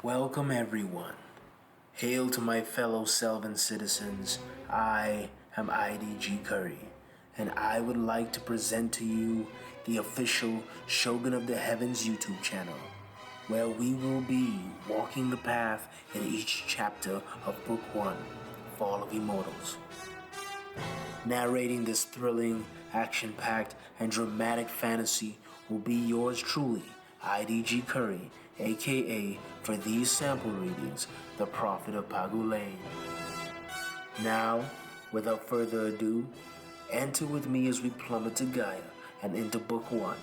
Welcome everyone. Hail to my fellow Selvan citizens. I am I.D.G. Curry, and I would like to present to you the official Shogun of the Heavens YouTube channel, where we will be walking the path in each chapter of Book 1, Fall of Immortals. Narrating this thrilling, action-packed, and dramatic fantasy will be yours truly, I.D.G. Curry, aka, for these sample readings, the Prophet of Pagulane. Now, without further ado, enter with me as we plummet to Gaia and into Book 1,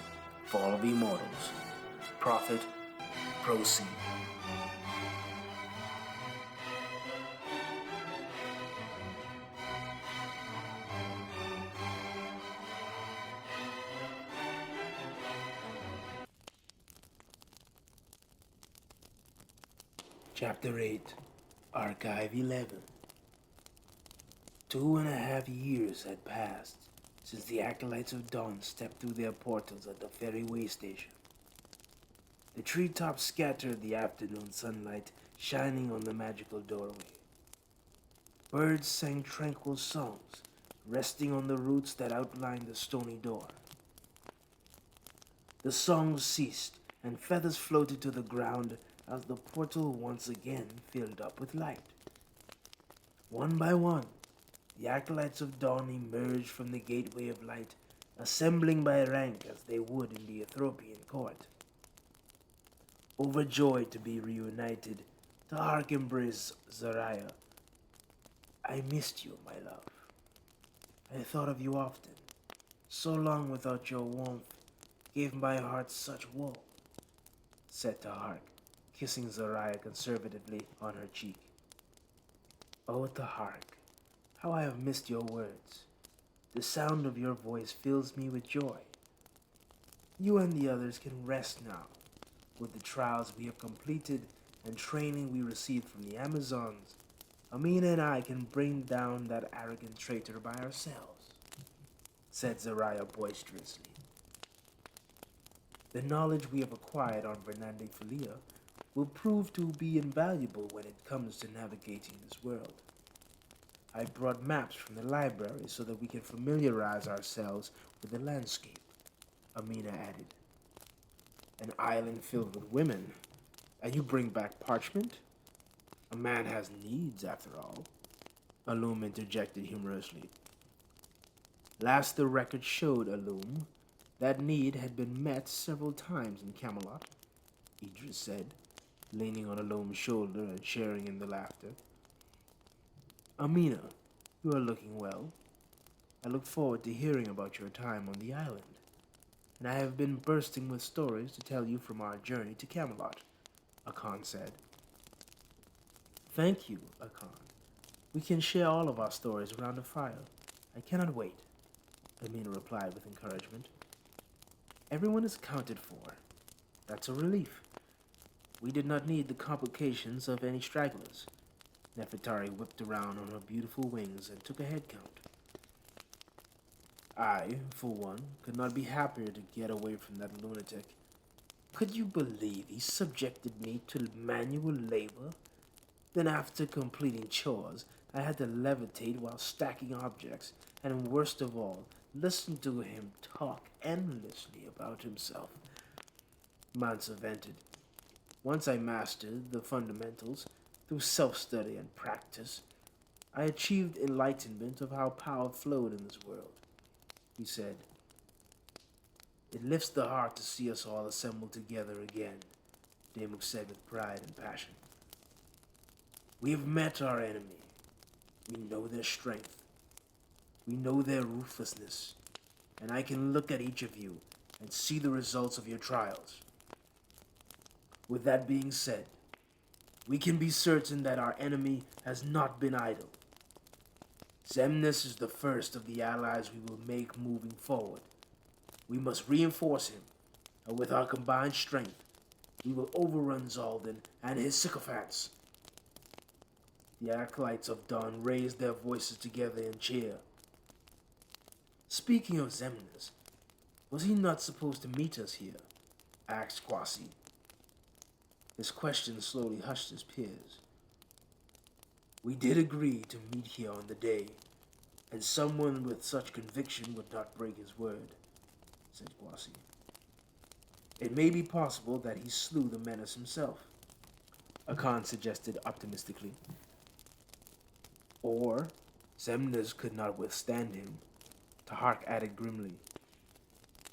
Fall of Immortals. Prophet, proceed. Chapter 8, Archive 11. 2.5 years had passed since the Acolytes of Dawn stepped through their portals at the ferryway station. The treetops scattered the afternoon sunlight shining on the magical doorway. Birds sang tranquil songs, resting on the roots that outlined the stony door. The songs ceased, and feathers floated to the ground as the portal once again filled up with light. One by one, the Acolytes of Dawn emerged from the gateway of light, assembling by rank as they would in the Ethiopian court. Overjoyed to be reunited, the Ark embraced Zariah. I missed you, my love. I thought of you often. So long without your warmth gave my heart such woe, said Tahark, kissing Zariah conservatively on her cheek. Oh, Tahark, how I have missed your words. The sound of your voice fills me with joy. You and the others can rest now. With the trials we have completed and training we received from the Amazons, Amina and I can bring down that arrogant traitor by ourselves, said Zariah boisterously. The knowledge we have acquired on Vernande Falia will prove to be invaluable when it comes to navigating this world. I brought maps from the library so that we can familiarize ourselves with the landscape, Amina added. An island filled with women, and you bring back parchment? A man has needs, after all, Alum interjected humorously. Last the record showed, Alum, that need had been met several times in Camelot, Idris said, leaning on Alum's shoulder and sharing in the laughter. Amina, you are looking well. I look forward to hearing about your time on the island, and I have been bursting with stories to tell you from our journey to Camelot, Akan said. Thank you, Akan. We can share all of our stories around a fire. I cannot wait, Amina replied with encouragement. Everyone is accounted for. That's a relief. We did not need the complications of any stragglers. Nefertari whipped around on her beautiful wings and took a head count. I, for one, could not be happier to get away from that lunatic. Could you believe he subjected me to manual labor? Then after completing chores, I had to levitate while stacking objects, and worst of all, listen to him talk endlessly about himself. Mansa vented. Once I mastered the fundamentals, through self-study and practice, I achieved enlightenment of how power flowed in this world, he said. It lifts the heart to see us all assembled together again, Damuk said with pride and passion. We have met our enemy. We know their strength. We know their ruthlessness, and I can look at each of you and see the results of your trials. With that being said, we can be certain that our enemy has not been idle. Xemnas is the first of the allies we will make moving forward. We must reinforce him, and with our combined strength, we will overrun Zaldan and his sycophants. The Acolytes of Dawn raised their voices together in cheer. Speaking of Xemnas, was he not supposed to meet us here? Asked Kwasi. His question slowly hushed his peers. We did agree to meet here on the day, and someone with such conviction would not break his word, said Kwasi. It may be possible that he slew the menace himself, Akan suggested optimistically. Or Zemnis could not withstand him, Tahark added grimly.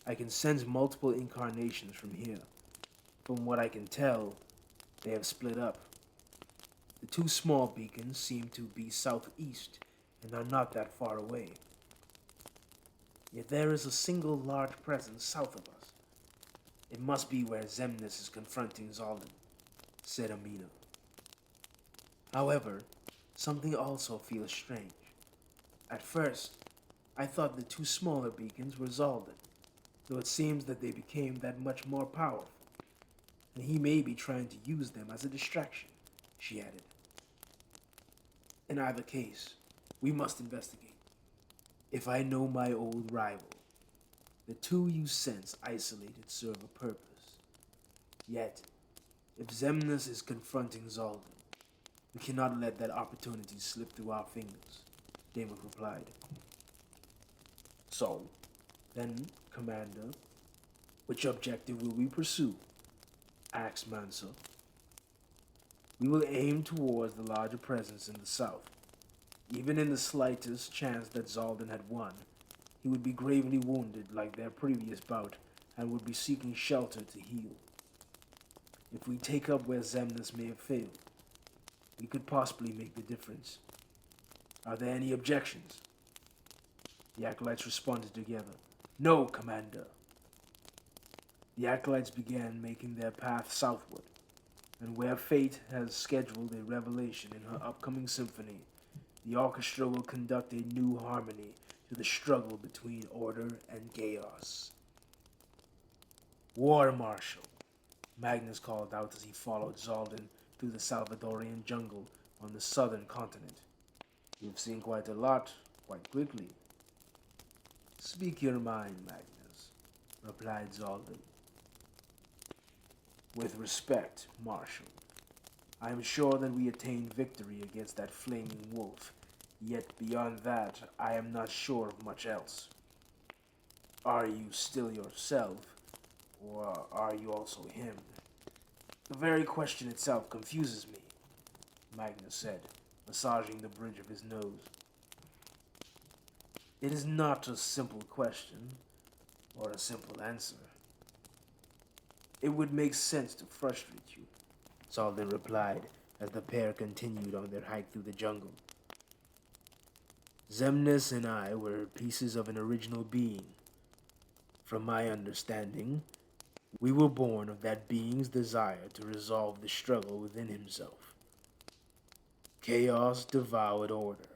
I can sense multiple incarnations from here. From what I can tell, they have split up. The two small beacons seem to be southeast and are not that far away. Yet there is a single large presence south of us. It must be where Zemnis is confronting Zaldan, said Amina. However, something also feels strange. At first, I thought the two smaller beacons were Zaldan, though it seems that they became that much more powerful, and he may be trying to use them as a distraction, she added. In either case, we must investigate. If I know my old rival, the two you sense isolated serve a purpose. Yet, if Zemnis is confronting Zaldan, we cannot let that opportunity slip through our fingers, Damon replied. So, then, Commander, which objective will we pursue? Asked Mansa. We will aim towards the larger presence in the south. Even in the slightest chance that Zaldan had won, he would be gravely wounded like their previous bout and would be seeking shelter to heal. If we take up where Zemnis may have failed, we could possibly make the difference. Are there any objections? The acolytes responded together. No, Commander. The acolytes began making their path southward, and where fate has scheduled a revelation in her upcoming symphony, the orchestra will conduct a new harmony to the struggle between order and chaos. War Marshal, Magnus called out as he followed Zaldan through the Salvadorian jungle on the southern continent. You've seen quite a lot, quite quickly. Speak your mind, Magnus, replied Zaldan. With respect, Marshal, I am sure that we attained victory against that flaming wolf, yet beyond that, I am not sure of much else. Are you still yourself, or are you also him? The very question itself confuses me, Magnus said, massaging the bridge of his nose. It is not a simple question, or a simple answer. It would make sense to frustrate you, Zaldan replied as the pair continued on their hike through the jungle. Zemnis and I were pieces of an original being. From my understanding, we were born of that being's desire to resolve the struggle within himself. Chaos devoured order,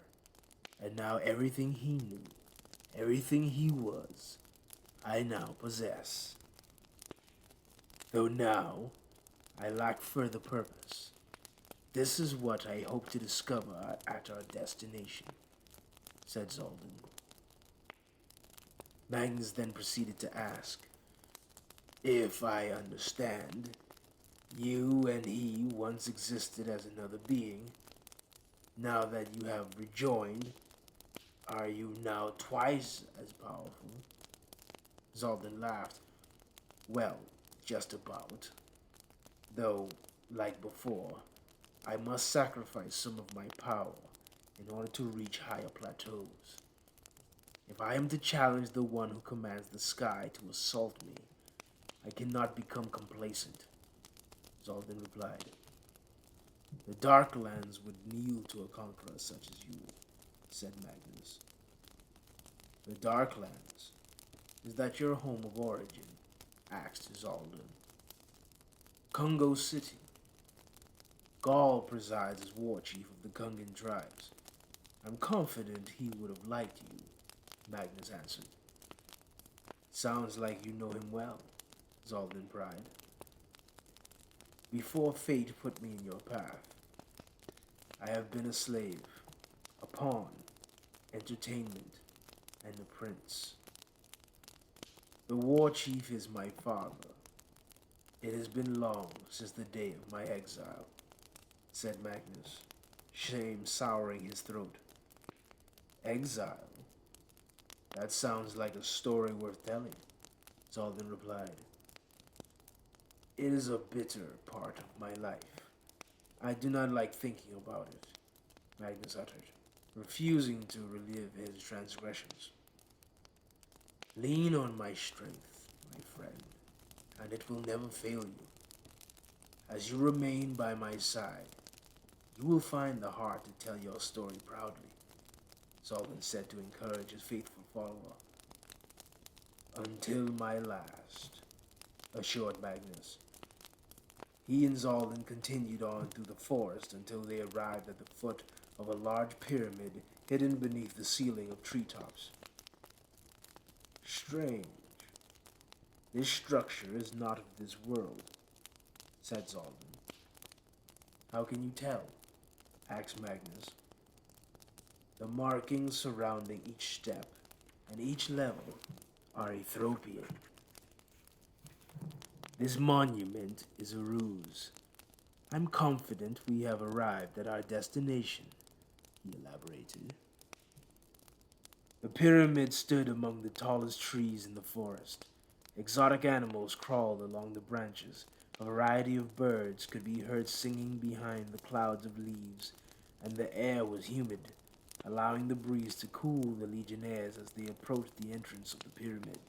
and now everything he knew, everything he was, I now possess. Though now, I lack further purpose. This is what I hope to discover at our destination, said Zaldan. Magnus then proceeded to ask, if I understand, you and he once existed as another being. Now that you have rejoined, are you now twice as powerful? Zaldan laughed. Well, just about. Though, like before, I must sacrifice some of my power in order to reach higher plateaus. If I am to challenge the one who commands the sky to assault me, I cannot become complacent, Zaldan replied. The Darklands would kneel to a conqueror such as you, said Magnus. The Darklands? Is that your home of origin? Asked Zaldan. Congo City. Gaul presides as war chief of the Gungan tribes. I'm confident he would have liked you, Magnus answered. Sounds like you know him well, Zaldan cried. Before fate put me in your path, I have been a slave, a pawn, entertainment, and a prince. The war chief is my father. It has been long since the day of my exile, said Magnus, shame souring his throat. Exile? That sounds like a story worth telling, Zaldin replied. It is a bitter part of my life. I do not like thinking about it, Magnus uttered, refusing to relive his transgressions. Lean on my strength, my friend, and it will never fail you. As you remain by my side, you will find the heart to tell your story proudly, Zaldin said to encourage his faithful follower. Until my last, assured Magnus. He and Zaldin continued on through the forest until they arrived at the foot of a large pyramid hidden beneath the ceiling of treetops. Strange. This structure is not of this world, said Zaldin. How can you tell? Asked Magnus. The markings surrounding each step and each level are Ethiopian. This monument is a ruse. I'm confident we have arrived at our destination, he elaborated. The pyramid stood among the tallest trees in the forest. Exotic animals crawled along the branches. A variety of birds could be heard singing behind the clouds of leaves, and the air was humid, allowing the breeze to cool the legionnaires as they approached the entrance of the pyramid.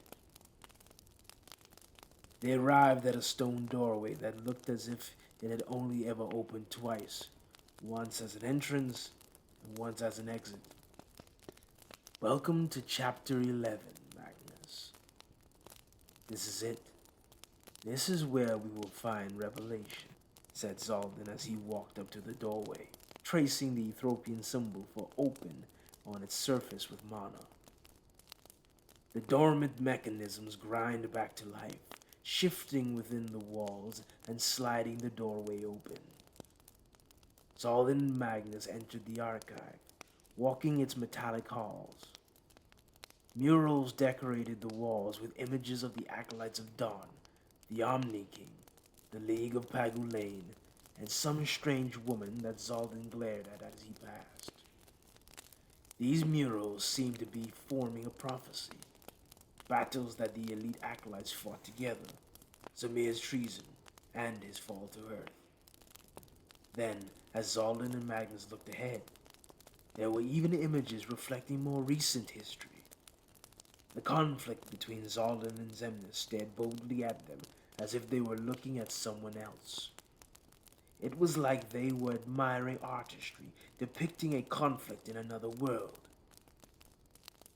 They arrived at a stone doorway that looked as if it had only ever opened twice, once as an entrance and once as an exit. Welcome to Chapter 11, Magnus. This is it. This is where we will find revelation, said Zaldin as he walked up to the doorway, tracing the Ethiopian symbol for open on its surface with mana. The dormant mechanisms grind back to life, shifting within the walls and sliding the doorway open. Zaldin and Magnus entered the archive, walking its metallic halls. Murals decorated the walls with images of the Acolytes of Dawn, the Omni King, the League of Pagulane, and some strange woman that Zaldin glared at as he passed. These murals seemed to be forming a prophecy. Battles that the elite acolytes fought together, Zamir's treason, and his fall to earth. Then, as Zaldin and Magnus looked ahead, there were even images reflecting more recent history. The conflict between Zaldin and Xemnas stared boldly at them as if they were looking at someone else. It was like they were admiring artistry, depicting a conflict in another world.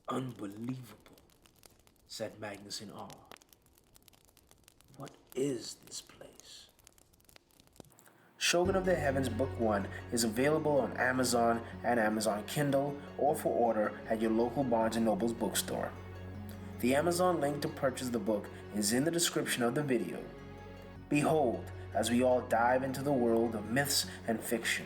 Unbelievable, said Magnus in awe. What is this place? Shogun of the Heavens Book 1 is available on Amazon and Amazon Kindle or for order at your local Barnes & Noble's bookstore. The Amazon link to purchase the book is in the description of the video. Behold, as we all dive into the world of myths and fiction.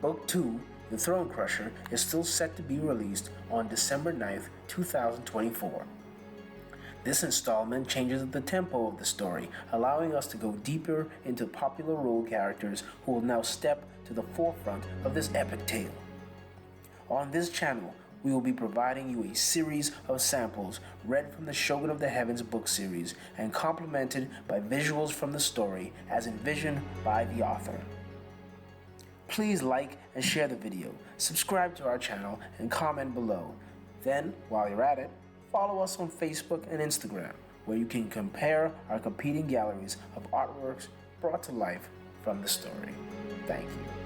Book 2, The Throne Crusher, is still set to be released on December 9th, 2024. This installment changes the tempo of the story, allowing us to go deeper into popular role characters who will now step to the forefront of this epic tale. On this channel, we will be providing you a series of samples read from the Shogun of the Heavens book series and complemented by visuals from the story as envisioned by the author. Please like and share the video, subscribe to our channel, and comment below. Then, while you're at it, follow us on Facebook and Instagram, where you can compare our competing galleries of artworks brought to life from the story. Thank you.